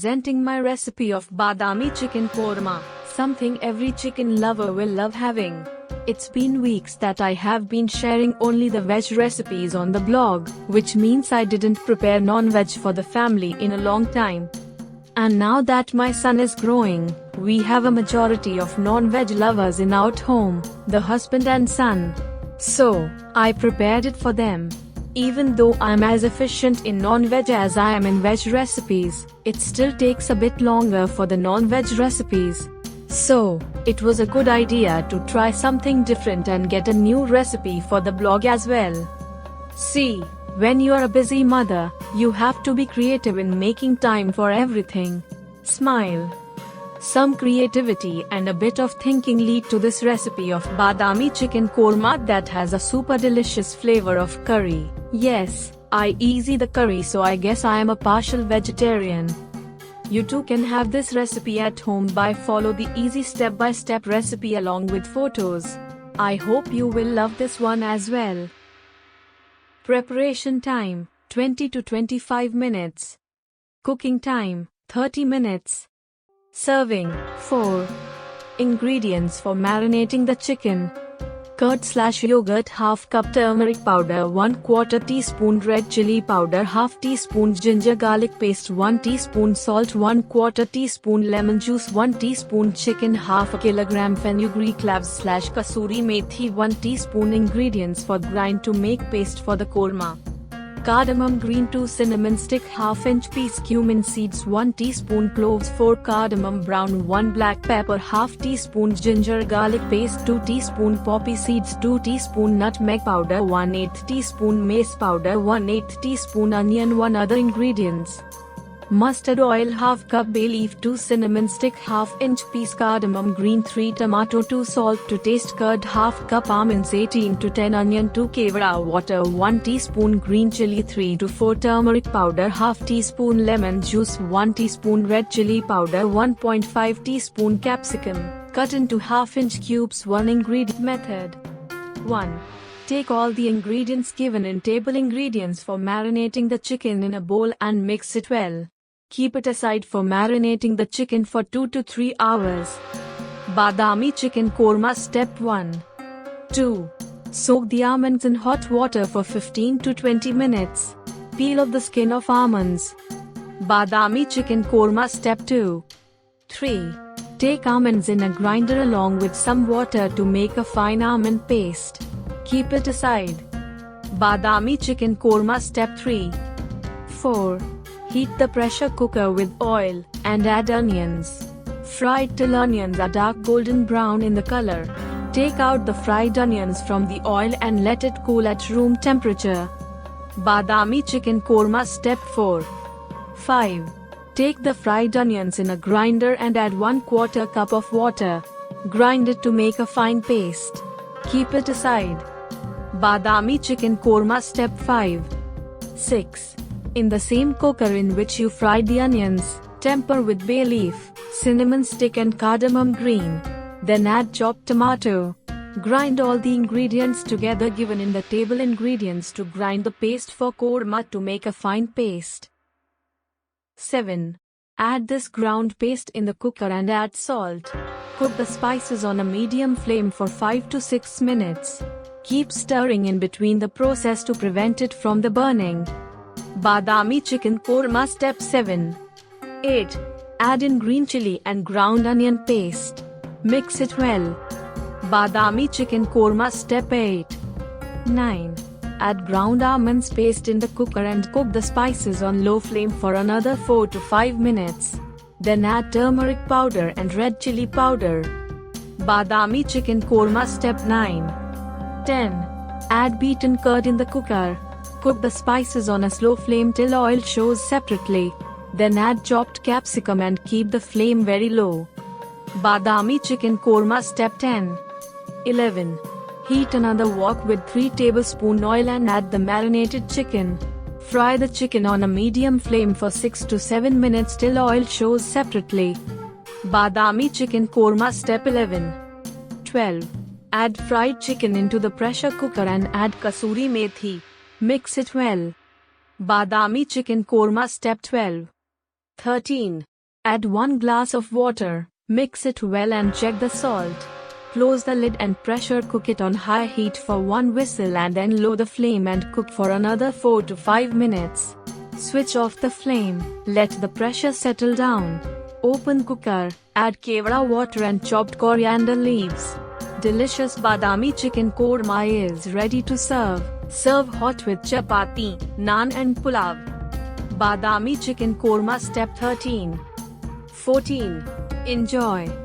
presenting my recipe of Badami Chicken Korma, something every chicken lover will love having. It's been weeks that I have been sharing only the veg recipes on the blog, which means I didn't prepare non-veg for the family in a long time. And now that my son is growing, we have a majority of non-veg lovers in our home, the husband and son. So, I prepared it for them. Even though I'm as efficient in non-veg as I am in veg recipes, it still takes a bit longer for the non-veg recipes. So, it was a good idea to try something different and get a new recipe for the blog as well. See, when you are a busy mother, you have to be creative in making time for everything. Smile. Some creativity and a bit of thinking lead to this recipe of Badami Chicken Korma that has a super delicious flavor of curry. Yes, I easy the curry, so I guess I am a partial vegetarian. You too can have this recipe at home by follow the easy step-by-step recipe along with photos. I hope you will love this one as well. Preparation time, 20 to 25 minutes. Cooking time, 30 minutes. Serving, 4. Ingredients for marinating the chicken. Curd/yogurt, half cup turmeric powder, 1/4 teaspoon red chili powder, half teaspoon ginger garlic paste, 1 teaspoon salt, 1/4 teaspoon lemon juice, 1 teaspoon chicken, half a kilogram fenugreek leaves/kasuri methi, 1 teaspoon. Ingredients for grind to make paste for the korma. Cardamom green, 2 cinnamon stick, half-inch piece cumin seeds, 1 teaspoon cloves, 4 cardamom brown, 1 black pepper, half teaspoon ginger garlic paste, 2 teaspoon poppy seeds, 2 teaspoon nutmeg powder, 1/8 teaspoon mace powder, 1/8 teaspoon onion. 1 other ingredients. Mustard oil, half cup bay leaf, 2 cinnamon stick, half-inch piece cardamom green, 3 tomato, 2 salt to taste, curd, half cup almonds, 18 to 10 onion, 2 kevra water, 1 teaspoon green chili, 3 to 4 turmeric powder, half teaspoon lemon juice, 1 teaspoon red chili powder, 1.5 teaspoon capsicum, cut into half-inch cubes. 1 ingredient method. 1. Take all the ingredients given in table ingredients for marinating the chicken in a bowl and mix it well. Keep it aside for marinating the chicken for 2 to 3 hours. Badami Chicken Korma Step 1. 2. Soak the almonds in hot water for 15 to 20 minutes. Peel off the skin of almonds. Badami Chicken Korma Step 2. 3. Take almonds in a grinder along with some water to make a fine almond paste. Keep it aside. Badami Chicken Korma Step 3. 4. Heat the pressure cooker with oil, and add onions. Fry till onions are dark golden brown in the color. Take out the fried onions from the oil and let it cool at room temperature. Badami Chicken Korma Step 4. 5. Take the fried onions in a grinder and add 1/4 cup of water. Grind it to make a fine paste. Keep it aside. Badami Chicken Korma Step 5. 6. In the same cooker in which you fried the onions, temper with bay leaf, cinnamon stick and cardamom green. Then add chopped tomato. Grind all the ingredients together given in the table ingredients to grind the paste for korma to make a fine paste. 7. Add this ground paste in the cooker and add salt. Cook the spices on a medium flame for 5 to 6 minutes. Keep stirring in between the process to prevent it from the burning. Badami Chicken Korma Step 7. 8. Add in green chili and ground onion paste. Mix it well. Badami Chicken Korma Step 8. 9. Add ground almonds paste in the cooker and cook the spices on low flame for another 4 to 5 minutes. Then add turmeric powder and red chili powder. Badami Chicken Korma Step 9. 10. Add beaten curd in the cooker. Cook the spices on a slow flame till oil shows separately. Then add chopped capsicum and keep the flame very low. Badami Chicken Korma Step 10. 11. Heat another wok with 3 tablespoon oil and add the marinated chicken. Fry the chicken on a medium flame for 6 to 7 minutes till oil shows separately. Badami Chicken Korma Step 11. 12. Add fried chicken into the pressure cooker and add kasuri methi. Mix it well. Badami Chicken Korma Step 12. 13. Add 1 glass of water, mix it well and check the salt. Close the lid and pressure cook it on high heat for 1 whistle and then lower the flame and cook for another 4 to 5 minutes. Switch off the flame, let the pressure settle down. Open cooker, add kevada water and chopped coriander leaves. Delicious Badami Chicken Korma is ready to serve. Serve hot with chapati, naan and pulav. Badami Chicken Korma Step 13. 14. Enjoy.